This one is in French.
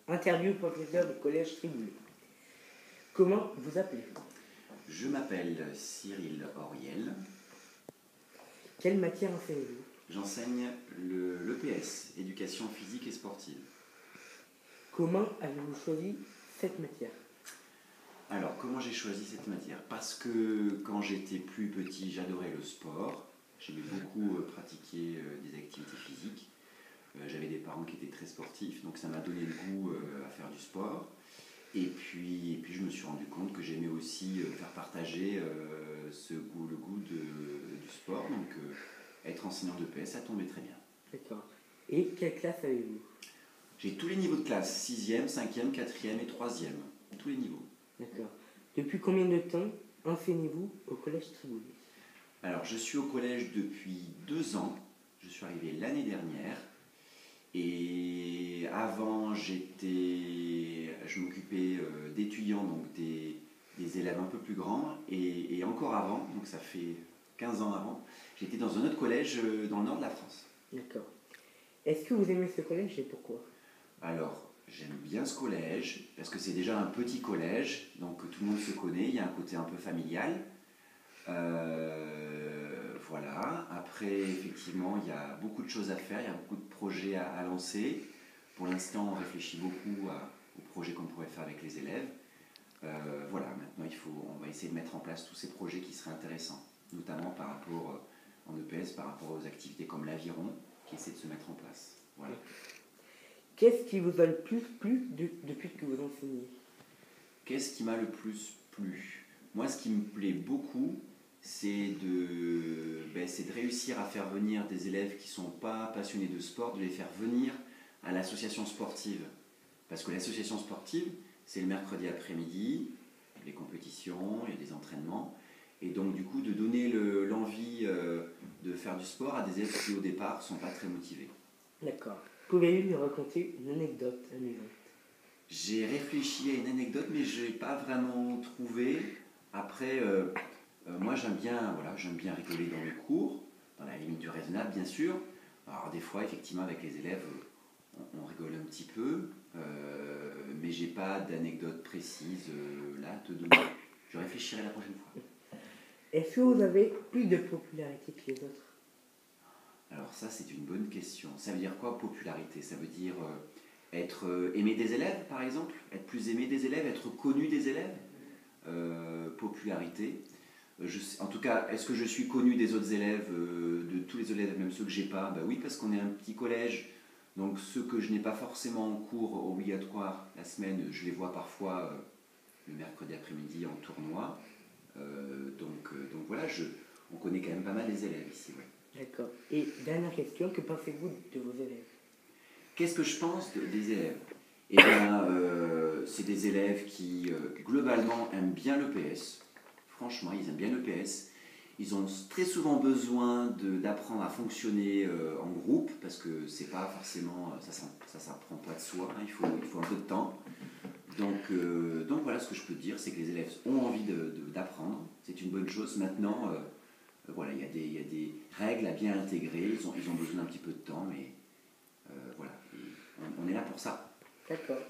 Interview professeur du collège Triboulet. Comment vous appelez-vous? Je m'appelle Cyril Auriel. Quelle matière enseignez-vous? J'enseigne l'EPS, éducation physique et sportive. Comment avez-vous choisi cette matière? Alors, comment j'ai choisi cette matière? Parce que quand j'étais plus petit, j'adorais le sport. J'aimais beaucoup pratiquer des activités physiques. J'avais des parents qui étaient très sportifs, donc ça m'a donné le goût à faire du sport. Et puis je me suis rendu compte que j'aimais aussi faire partager le goût du sport. Donc être enseignant d'EPS, ça tombait très bien. D'accord. Et quelle classe avez-vous? J'ai tous les niveaux de classe, 6e, 5e, 4e et 3e. Tous les niveaux. D'accord. Depuis combien de temps enseignez-vous au collège Triboulet? Alors, je suis au collège depuis 2 ans. Je suis arrivé l'année dernière. Et avant, je m'occupais d'étudiants, donc des élèves un peu plus grands. Et encore avant, donc ça fait 15 ans avant, j'étais dans un autre collège dans le nord de la France. D'accord. Est-ce que vous aimez ce collège et pourquoi? Alors, j'aime bien ce collège, parce que c'est déjà un petit collège, donc tout le monde se connaît, il y a un côté un peu familial. Voilà. Après, effectivement, il y a beaucoup de choses à faire, il y a beaucoup de projets à lancer. Pour l'instant, on réfléchit beaucoup aux projets qu'on pourrait faire avec les élèves. Voilà, maintenant, on va essayer de mettre en place tous ces projets qui seraient intéressants, notamment par rapport, en EPS, par rapport aux activités comme l'aviron, qui essaient de se mettre en place. Voilà. Qu'est-ce qui vous a le plus plu depuis que vous enseignez? Qu'est-ce qui m'a le plus plu? Moi, ce qui me plaît beaucoup, c'est de réussir à faire venir des élèves qui ne sont pas passionnés de sport, de les faire venir à l'association sportive. Parce que l'association sportive, c'est le mercredi après-midi, les compétitions, il y a des entraînements. Et donc, du coup, de donner l'envie de faire du sport à des élèves qui, au départ, ne sont pas très motivés. D'accord. Pouvez-vous nous raconter une anecdote amusante? J'ai réfléchi à une anecdote, mais je n'ai pas vraiment trouvé. Après, moi, j'aime bien rigoler dans les cours, dans la limite du raisonnable, bien sûr. Alors, des fois, effectivement, avec les élèves, on rigole un petit peu, mais je n'ai pas d'anecdote précise là à te donner. Je réfléchirai la prochaine fois. Est-ce que vous avez plus de popularité que les autres? Alors ça, c'est une bonne question. Ça veut dire quoi, popularité? Ça veut dire être aimé des élèves, par exemple? Être plus aimé des élèves, être connu des élèves? Popularité. En tout cas, est-ce que je suis connu des autres élèves, de tous les élèves, même ceux que j'ai pas? Ben oui, parce qu'on est un petit collège, donc ceux que je n'ai pas forcément en cours obligatoire la semaine, je les vois parfois le mercredi après-midi en tournoi. Donc voilà, on connaît quand même pas mal les élèves ici. Ouais. D'accord. Et dernière question, que pensez-vous de vos élèves? Qu'est-ce que je pense des élèves? Eh bien, c'est des élèves qui, globalement, aiment bien l'EPS. Franchement, ils aiment bien l'EPS. Ils ont très souvent besoin d'apprendre à fonctionner en groupe, parce que c'est pas forcément, ça s'apprend pas de soi, hein, il faut un peu de temps. Donc voilà, ce que je peux te dire, c'est que les élèves ont envie d'apprendre. C'est une bonne chose. Maintenant, voilà, il y a des règles à bien intégrer. Ils ont besoin d'un petit peu de temps, mais voilà, on est là pour ça. D'accord.